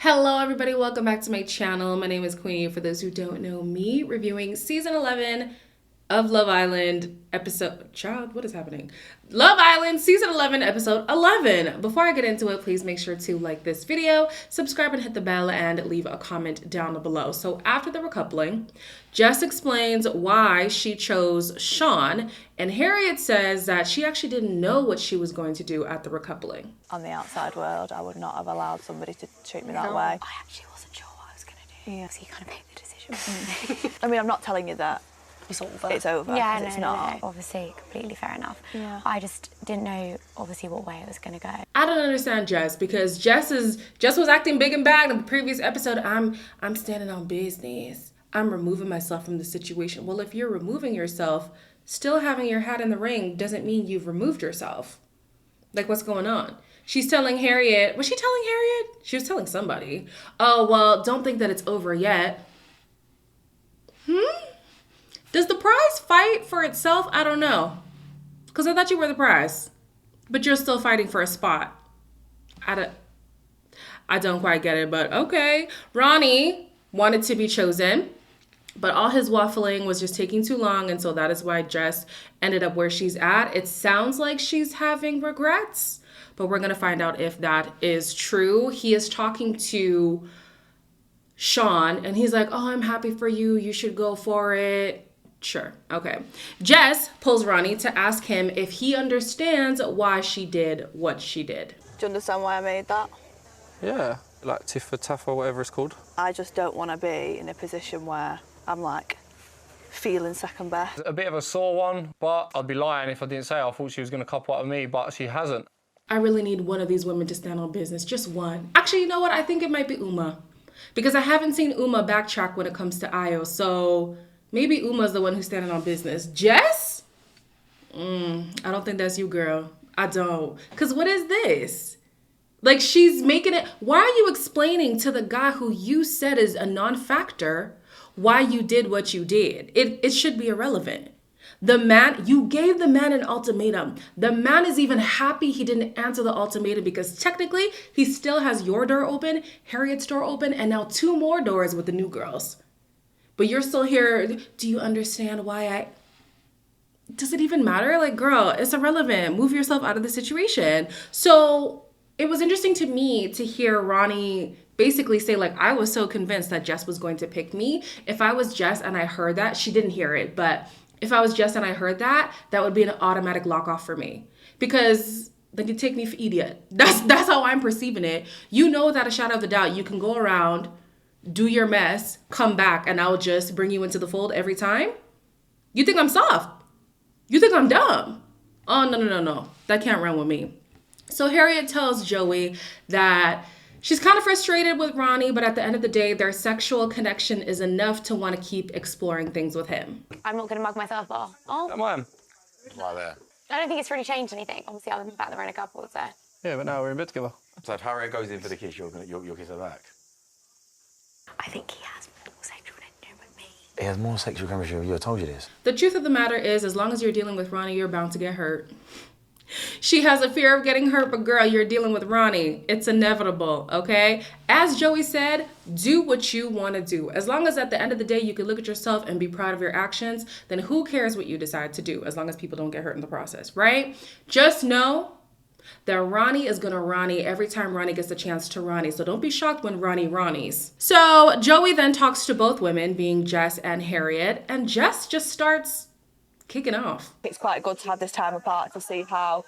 Hello everybody, welcome back to my channel. My name is Queenie. For those who don't know me, reviewing season 11 of Love Island what is happening? Love Island season 11 episode 11. Before I get into it, please make sure to like this video, subscribe and hit the bell, and leave a comment down below. So after the recoupling, Jess explains why she chose Sean, and Harriet says that she actually didn't know what she was going to do at the recoupling. On the outside world, I would not have allowed somebody to treat me that way. I actually wasn't sure what I was going to do. Yeah. So you kind of made the decision. I mean, I'm not telling you that It's over. it's over. Yeah, 'cause no, it's no, not. no. Obviously, completely fair enough. Yeah. I just didn't know, obviously, what way it was going to go. I don't understand Jess, because Jess was acting big and bad in the previous episode. I'm standing on business. I'm removing myself from the situation. Well, if you're removing yourself, still having your hat in the ring doesn't mean you've removed yourself. Like, what's going on? She's telling Harriet. Was she telling Harriet? She was telling somebody. Oh, well, don't think that it's over yet. Does the prize fight for itself? I don't know. Because I thought you were the prize. But you're still fighting for a spot. I don't quite get it, but okay. Ronnie wanted to be chosen, but all his waffling was just taking too long, and so that is why Jess ended up where she's at. It sounds like she's having regrets, but we're going to find out if that is true. He is talking to Sean, and he's like, oh, I'm happy for you. You should go for it. Sure. Okay. Jess pulls Ronnie to ask him if he understands why she did what she did. Do you understand why I made that? Yeah, like tiff for taff or whatever it's called. I just don't want to be in a position where I'm like feeling second best. A bit of a sore one, but I'd be lying if I didn't say I thought she was going to couple up with me, but she hasn't. I really need one of these women to stand on business. Just one. Actually, you know what? I think it might be Uma. Because I haven't seen Uma backtrack when it comes to Ayo. So maybe Uma's the one who's standing on business. Jess? I don't think that's you, girl. I don't. Because what is this? Like, she's making it. Why are you explaining to the guy who you said is a non-factor why you did what you did? It should be irrelevant. The man, you gave the man an ultimatum. The man is even happy he didn't answer the ultimatum, because technically he still has your door open, Harriet's door open, and now 2 more doors with the new girls. But you're still here. Do you understand why does it even matter? Like, girl, it's irrelevant. Move yourself out of the situation. So it was interesting to me to hear Ronnie basically say, like, I was so convinced that Jess was going to pick me. If I was Jess and I heard that, she didn't hear it, but if I was Jess and I heard that, that would be an automatic lock off for me, because then you take me for idiot. That's how I'm perceiving it. You know, without a shadow of a doubt, you can go around, do your mess, come back, and I'll just bring you into the fold every time. You think I'm soft? You think I'm dumb? Oh, no. That can't run with me. So Harriet tells Joey that she's kind of frustrated with Ronnie, but at the end of the day, their sexual connection is enough to want to keep exploring things with him. I'm not going to mug myself off. Oh, Come on. Right there. I don't think it's really changed anything. Obviously, other than the fact that we're in a couple, so. Yeah, but now we're in bed together. So if Harriet goes in for the kiss, you'll kiss her back. I think he has more sexual tension with me. He has more sexual chemistry with you. I told you this. The truth of the matter is, as long as you're dealing with Ronnie, you're bound to get hurt. She has a fear of getting hurt, but girl, you're dealing with Ronnie. It's inevitable, okay? As Joey said, do what you want to do. As long as at the end of the day, you can look at yourself and be proud of your actions, then who cares what you decide to do, as long as people don't get hurt in the process, right? Just know that Ronnie is gonna Ronnie every time Ronnie gets a chance to Ronnie. So don't be shocked when Ronnie Ronnies. So Joey then talks to both women, being Jess and Harriet, and Jess just starts kicking off. It's quite good to have this time apart to see how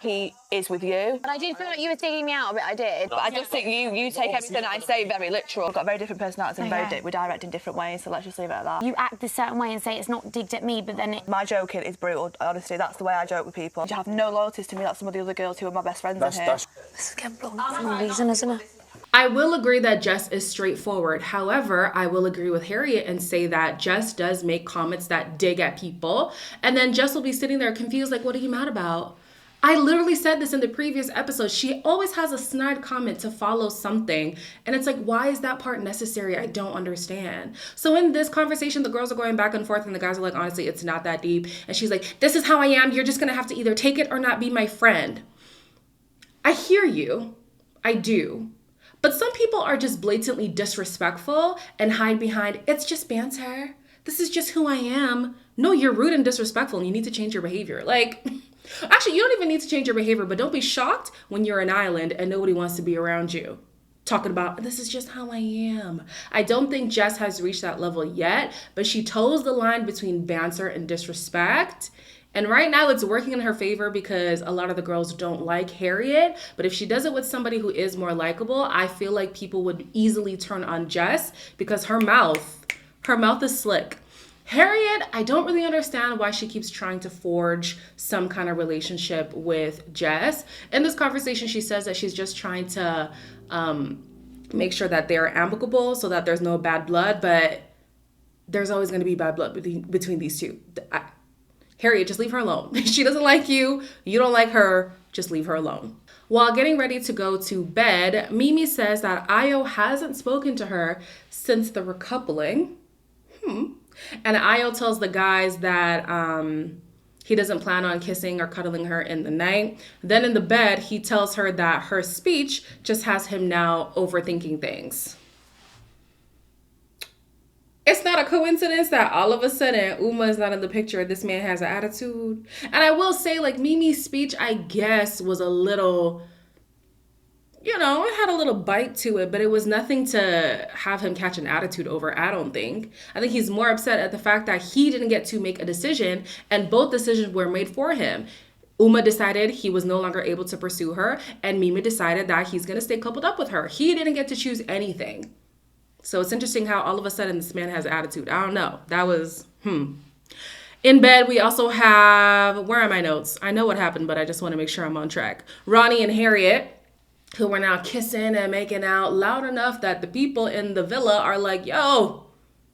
he is with you. And I did feel like you were digging me out a bit, I did. But I just think you take everything I say very literal. We've got very different personalities and we direct in different ways, so let's just leave it at that. You act a certain way and say it's not digged at me, but then it... My joking is brutal, honestly. That's the way I joke with people. You have no loyalties to me, like some of the other girls who are my best friends in here. This is getting blown up for no reason, isn't it? I will agree that Jess is straightforward. However, I will agree with Harriet and say that Jess does make comments that dig at people. And then Jess will be sitting there confused, like, what are you mad about? I literally said this in the previous episode. She always has a snide comment to follow something. And it's like, why is that part necessary? I don't understand. So in this conversation, the girls are going back and forth and the guys are like, honestly, it's not that deep. And she's like, this is how I am. You're just going to have to either take it or not be my friend. I hear you. I do. But some people are just blatantly disrespectful and hide behind, it's just banter. This is just who I am. No, you're rude and disrespectful and you need to change your behavior. Like, actually, you don't even need to change your behavior, but don't be shocked when you're an island and nobody wants to be around you. Talking about, this is just how I am. I don't think Jess has reached that level yet, but she toes the line between banter and disrespect. And right now it's working in her favor because a lot of the girls don't like Harriet. But if she does it with somebody who is more likable, I feel like people would easily turn on Jess because her mouth is slick. Harriet, I don't really understand why she keeps trying to forge some kind of relationship with Jess. In this conversation, she says that she's just trying to make sure that they're amicable so that there's no bad blood, but there's always going to be bad blood between these two. Harriet, just leave her alone. She doesn't like you. You don't like her. Just leave her alone. While getting ready to go to bed, Mimi says that Ayo hasn't spoken to her since the recoupling. And Ayo tells the guys that he doesn't plan on kissing or cuddling her in the night. Then in the bed, he tells her that her speech just has him now overthinking things. It's not a coincidence that all of a sudden Uma is not in the picture. This man has an attitude. And I will say, like, Mimi's speech, I guess, was a little, you know, it had a little bite to it, but it was nothing to have him catch an attitude over, I don't think. I think he's more upset at the fact that he didn't get to make a decision, and both decisions were made for him. Uma decided he was no longer able to pursue her, and Mimi decided that he's going to stay coupled up with her. He didn't get to choose anything. So it's interesting how all of a sudden this man has attitude. I don't know. That was, In bed, we also have, where are my notes? I know what happened, but I just want to make sure I'm on track. Ronnie and Harriet, who were now kissing and making out loud enough that the people in the villa are like, yo,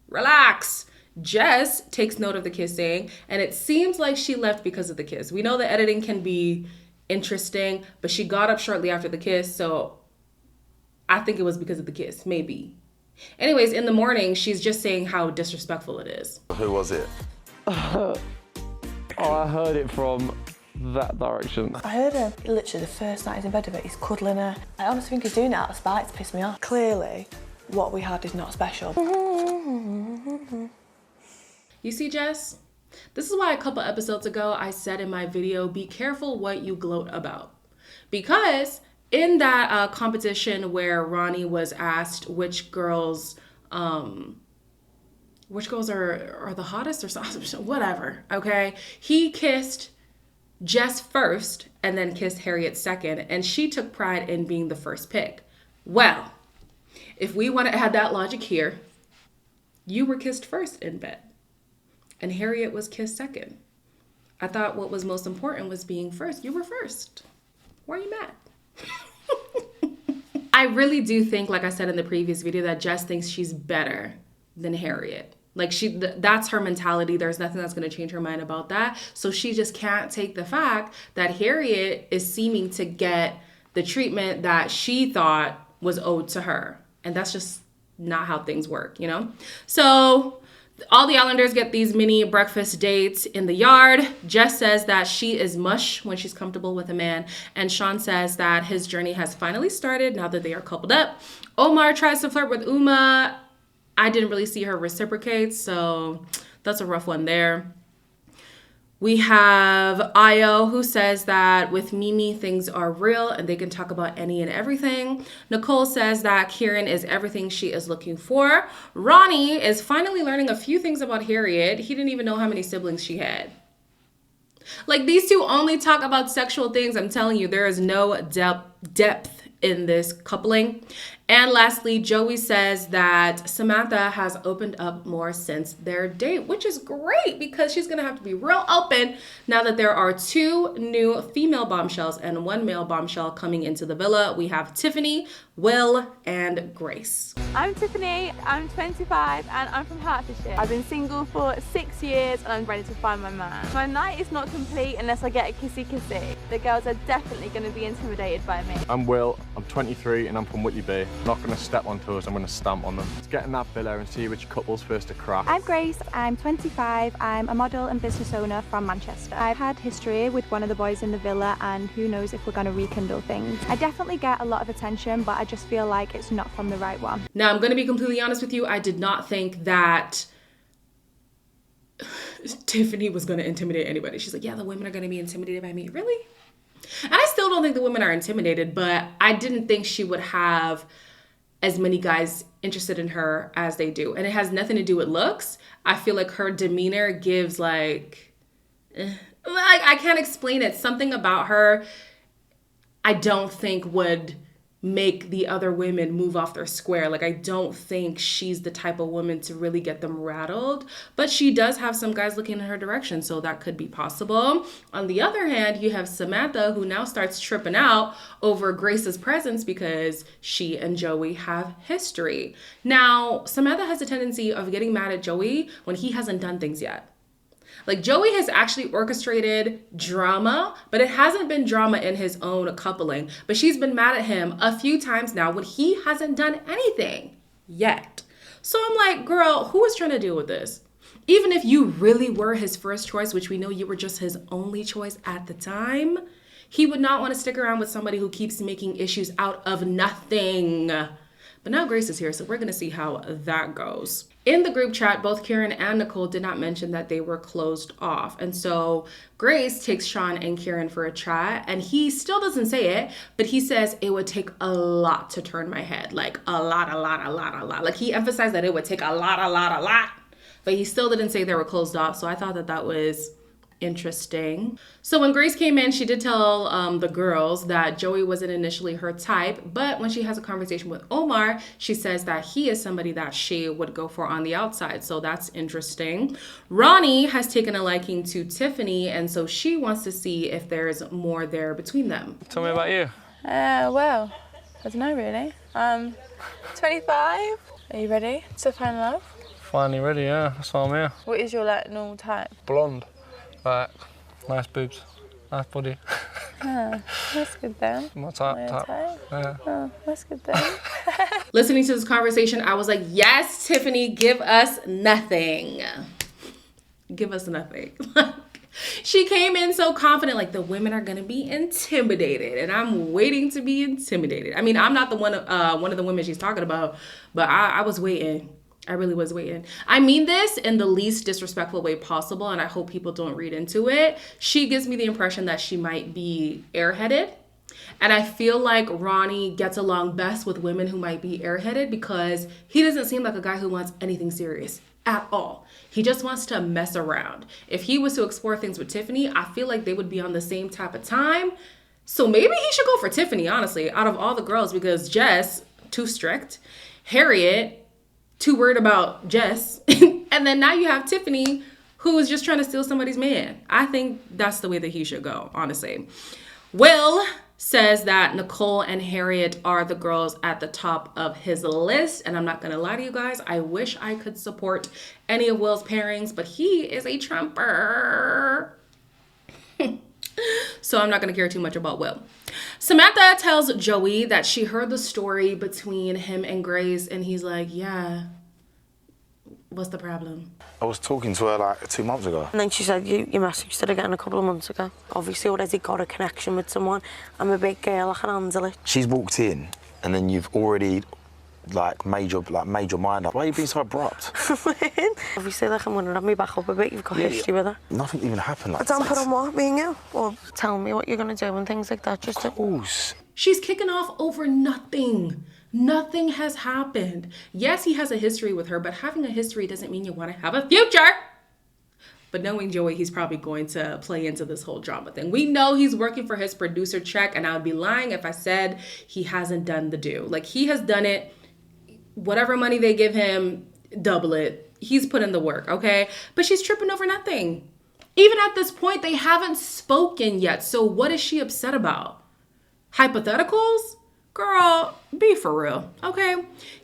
relax. Jess takes note of the kissing, and it seems like she left because of the kiss. We know the editing can be interesting, but she got up shortly after the kiss, so I think it was because of the kiss, maybe. Anyways, in the morning, she's just saying how disrespectful it is. Who was it? Oh, I heard it from that direction. I heard her literally the first night he's in bed with her, he's cuddling her. I honestly think he's doing it out of spite to piss me off. Clearly, what we had is not special. You see, Jess? This is why a couple episodes ago I said in my video, be careful what you gloat about. Because in that competition where Ronnie was asked which girls are the hottest or something, whatever, okay? He kissed Jess first and then kissed Harriet second, and she took pride in being the first pick. Well, if we want to add that logic here, you were kissed first in bed, and Harriet was kissed second. I thought what was most important was being first. You were first. Why are you mad? I really do think, like I said in the previous video, that Jess thinks she's better than Harriet. Like, that's her mentality. There's nothing that's going to change her mind about that. So she just can't take the fact that Harriet is seeming to get the treatment that she thought was owed to her. And that's just not how things work, you know? So all the Islanders get these mini breakfast dates in the yard. Jess says that she is mush when she's comfortable with a man. And Sean says that his journey has finally started now that they are coupled up. Omar tries to flirt with Uma. I didn't really see her reciprocate, so that's a rough one there. We have Ayo, who says that with Mimi, things are real and they can talk about any and everything. Nicole says that Kieran is everything she is looking for. Ronnie is finally learning a few things about Harriet. He didn't even know how many siblings she had. Like, these two only talk about sexual things. I'm telling you, there is no depth in this coupling. And lastly, Joey says that Samantha has opened up more since their date, which is great because she's going to have to be real open now that there are 2 new female bombshells and 1 male bombshell coming into the villa. We have Tiffany, Will, and Grace. I'm Tiffany, I'm 25 and I'm from Hertfordshire. I've been single for 6 years and I'm ready to find my man. My night is not complete unless I get a kissy-kissy. The girls are definitely going to be intimidated by me. I'm Will, I'm 23 and I'm from Whitley Bay. I'm not going to step on toes, I'm going to stamp on them. Let's get in that villa and see which couple's first to crack. I'm Grace, I'm 25, I'm a model and business owner from Manchester. I've had history with one of the boys in the villa and who knows if we're going to rekindle things. I definitely get a lot of attention, but I just feel like it's not from the right one. Now, I'm going to be completely honest with you. I did not think that Tiffany was going to intimidate anybody. She's like, yeah, the women are going to be intimidated by me. Really? And I still don't think the women are intimidated, but I didn't think she would have as many guys interested in her as they do. And it has nothing to do with looks. I feel like her demeanor gives like I can't explain it. Something about her I don't think would make the other women move off their square. Like, I don't think she's the type of woman to really get them rattled, but she does have some guys looking in her direction, so that could be possible. On the other hand, you have Samantha, who now starts tripping out over Grace's presence because she and Joey have history. Now, Samantha has a tendency of getting mad at Joey when he hasn't done things yet. Like, Joey has actually orchestrated drama, but it hasn't been drama in his own coupling. But she's been mad at him a few times now when he hasn't done anything yet. So I'm like, girl, who is trying to deal with this? Even if you really were his first choice, which we know you were just his only choice at the time, he would not want to stick around with somebody who keeps making issues out of nothing. But now Grace is here, so we're going to see how that goes. In the group chat, both Kieran and Nicole did not mention that they were closed off. And so Grace takes Sean and Kieran for a chat, and he still doesn't say it, but he says it would take a lot to turn my head. Like a lot. Like, he emphasized that it would take a lot. But he still didn't say they were closed off. So I thought that that was interesting. So when Grace came in, she did tell the girls that Joey wasn't initially her type, but when she has a conversation with Omar, she says that he is somebody that she would go for on the outside. So that's interesting. Ronnie has taken a liking to Tiffany, and so she wants to see if there's more there between them. Tell me about you. Well, I don't know really. 25. Are you ready to find love? Finally ready, yeah. That's why I'm here. What is your like normal type? Blonde. Like, nice boobs. Nice body. That's good then. My type. Yeah. Oh, that's good then. Listening to this conversation, I was like, yes, Tiffany, give us nothing. Give us nothing. She came in so confident, like, the women are gonna be intimidated, and I'm waiting to be intimidated. I mean, I'm not the one of the women she's talking about, but I was waiting. I really was waiting. I mean this in the least disrespectful way possible, and I hope people don't read into it. She gives me the impression that she might be airheaded. And I feel like Ronnie gets along best with women who might be airheaded because he doesn't seem like a guy who wants anything serious at all. He just wants to mess around. If he was to explore things with Tiffany, I feel like they would be on the same type of time. So maybe he should go for Tiffany, honestly, out of all the girls, because Jess, too strict. Harriet, too worried about Jess. And then now you have Tiffany, who is just trying to steal somebody's man. I think that's the way that he should go, honestly. Will says that Nicole and Harriet are the girls at the top of his list. And I'm not going to lie to you guys. I wish I could support any of Will's pairings, but he is a trumper. So I'm not going to care too much about Will. Samantha tells Joey that she heard the story between him and Grace, and he's like, yeah, what's the problem? I was talking to her like 2 months ago. And then she said, you messaged her again a couple of months ago. Obviously already got a connection with someone. I'm a big girl, I can handle it. She's walked in, and then you've already made your mind up. Why are you being so abrupt? Obviously, like, I'm going to have me back up a bit. You've got history with her. Nothing even happened like I don't that. put on what, being you? Or tell me what you're going to do and things like that. Just Of course. She's kicking off over nothing. Nothing has happened. Yes, he has a history with her, but having a history doesn't mean you want to have a future. But knowing Joey, he's probably going to play into this whole drama thing. We know he's working for his producer check, and I would be lying if I said he hasn't done the do. Like, he has done it. Whatever money they give him, double it. He's put in the work, okay? But she's tripping over nothing. Even at this point, they haven't spoken yet. So what is she upset about? Hypotheticals? Girl, be for real, okay?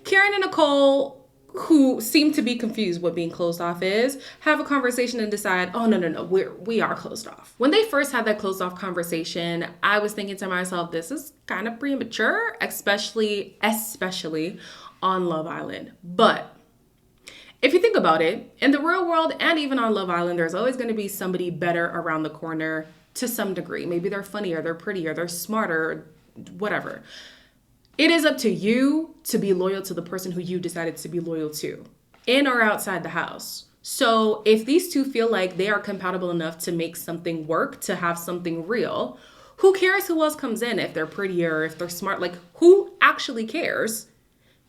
Kieran and Nicole who seem to be confused what being closed off is, have a conversation and decide, oh, no, we are closed off. When they first had that closed off conversation, I was thinking to myself, this is kind of premature, especially on Love Island. But if you think about it, in the real world and even on Love Island, there's always going to be somebody better around the corner to some degree. Maybe they're funnier, they're prettier, they're smarter, whatever. It is up to you to be loyal to the person who you decided to be loyal to, in or outside the house. So if these two feel like they are compatible enough to make something work, to have something real, who cares who else comes in? If they're prettier, if they're smart, like who actually cares?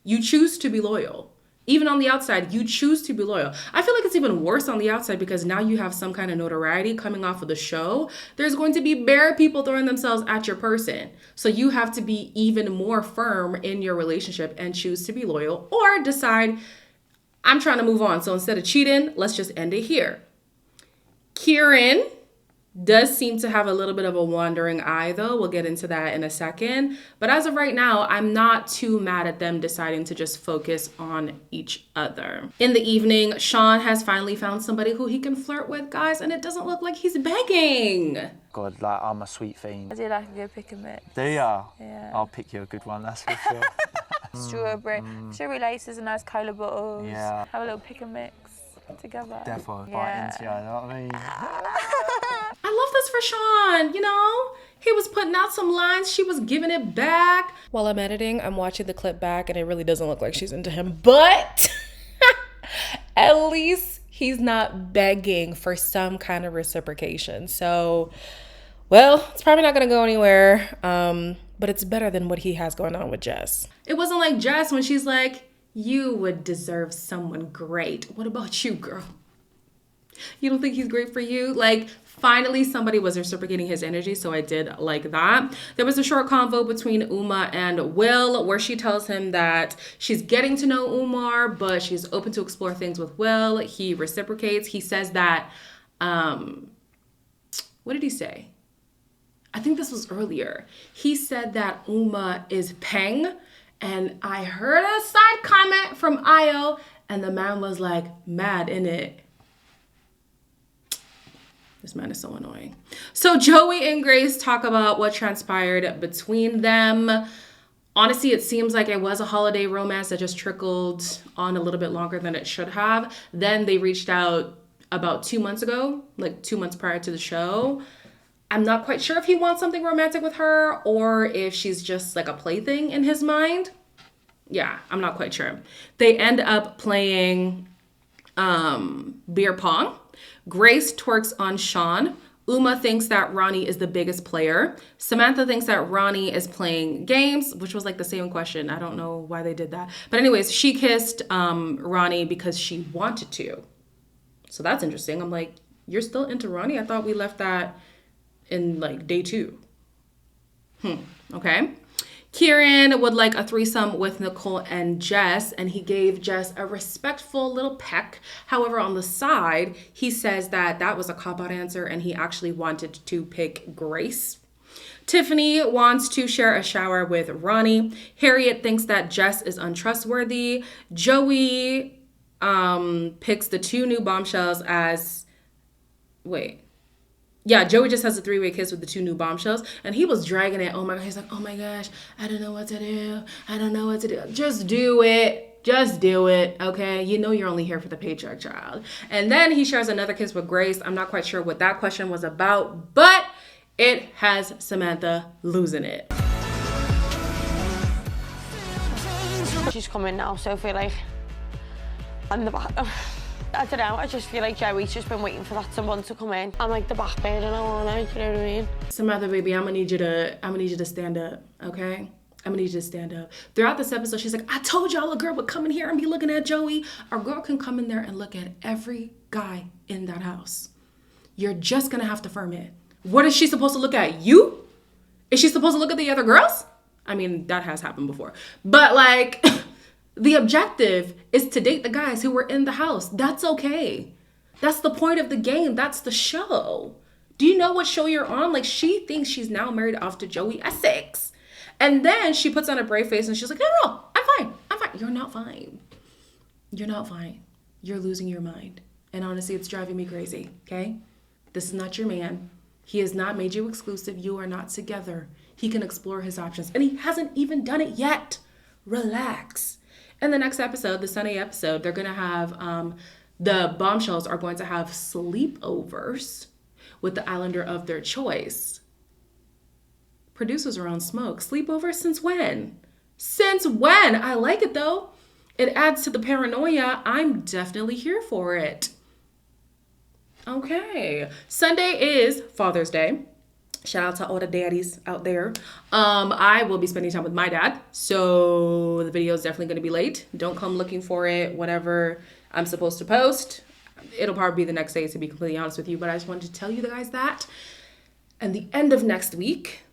You choose to be loyal. Even on the outside, you choose to be loyal. I feel like it's even worse on the outside because now you have some kind of notoriety coming off of the show. There's going to be bare people throwing themselves at your person. So you have to be even more firm in your relationship and choose to be loyal, or decide, I'm trying to move on. So instead of cheating, let's just end it here. Kieran does seem to have a little bit of a wandering eye, though. We'll get into that in a second. But as of right now, I'm not too mad at them deciding to just focus on each other. In the evening, Sean has finally found somebody who he can flirt with, guys, and it doesn't look like he's begging. God, like, I'm a sweet fiend. I do like a good pick and mix. Do ya? Yeah. I'll pick you a good one, that's for sure. Strawberry laces and nice cola bottles. Yeah. Have a little pick and mix together. Definitely Yeah. bite into you, you know what I mean? I love this for Sean, you know? He was putting out some lines, she was giving it back. While I'm editing, I'm watching the clip back and it really doesn't look like she's into him, but at least he's not begging for some kind of reciprocation. So, well, it's probably not gonna go anywhere, but it's better than what he has going on with Jess. It wasn't like Jess when she's like, you would deserve someone great. What about you, girl? You don't think he's great for you? Like, finally somebody was reciprocating his energy, so I did like that. There was a short convo between Uma and Will where she tells him that she's getting to know Umar, but she's open to explore things with Will. He reciprocates. He says that, what did he say? I think this was earlier. He said that Uma is Peng, and I heard a side comment from Io, and the man was like, mad innit? This man is so annoying. So Joey and Grace talk about what transpired between them. Honestly, it seems like it was a holiday romance that just trickled on a little bit longer than it should have. Then they reached out about 2 months ago, like 2 months prior to the show. I'm not quite sure if he wants something romantic with her or if she's just like a plaything in his mind. Yeah, I'm not quite sure. They end up playing beer pong. Grace twerks on Sean. Uma thinks that Ronnie is the biggest player. Samantha thinks that Ronnie is playing games, which was like the same question. I don't know why they did that. But anyways, she kissed Ronnie because she wanted to. So that's interesting. I'm like, you're still into Ronnie? I thought we left that in like day 2. Okay. Kieran would like a threesome with Nicole and Jess, and he gave Jess a respectful little peck. However, on the side, he says that that was a cop-out answer and he actually wanted to pick Grace. Tiffany wants to share a shower with Ronnie. Harriet thinks that Jess is untrustworthy. Joey picks the 2 new bombshells as... Joey just has a 3-way kiss with the 2 new bombshells, and he was dragging it. Oh my God, he's like, oh my gosh, I don't know what to do. I don't know what to do. Just do it. Just do it, okay? You know you're only here for the paycheck, child. And then he shares another kiss with Grace. I'm not quite sure what that question was about, but it has Samantha losing it. She's coming now, so I feel like I'm the back. I don't know, I just feel like Joey's just been waiting for that someone to come in. I'm like the back burner now, aren't I? You know what I mean? Samantha, baby, I'm gonna need you to stand up, okay? I'm gonna need you to stand up. Throughout this episode, she's like, I told y'all a girl would come in here and be looking at Joey. A girl can come in there and look at every guy in that house. You're just gonna have to firm it. What is she supposed to look at? You? Is she supposed to look at the other girls? I mean, that has happened before. But like... The objective is to date the guys who were in the house. That's okay. That's the point of the game. That's the show. Do you know what show you're on? Like, she thinks she's now married off to Joey Essex. And then she puts on a brave face and she's like, no, I'm fine. You're not fine. You're not fine. You're losing your mind. And honestly, it's driving me crazy, okay? This is not your man. He has not made you exclusive. You are not together. He can explore his options, and he hasn't even done it yet. Relax. In the next episode, the Sunday episode, they're going to have, the Bombshells are going to have sleepovers with the islander of their choice. Producers are on smoke. Sleepover since when? Since when? I like it though. It adds to the paranoia. I'm definitely here for it. Okay. Sunday is Father's Day. Shout out to all the daddies out there. I will be spending time with my dad, so the video is definitely going to be late. Don't come looking for it. Whatever I'm supposed to post, it'll probably be the next day, to be completely honest with you. But I just wanted to tell you guys that. And the end of next week,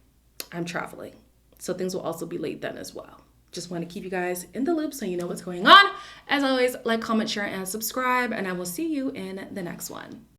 I'm traveling, so things will also be late then as well. Just want to keep you guys in the loop so you know what's going on. As always, like, comment, share, and subscribe, and I will see you in the next one.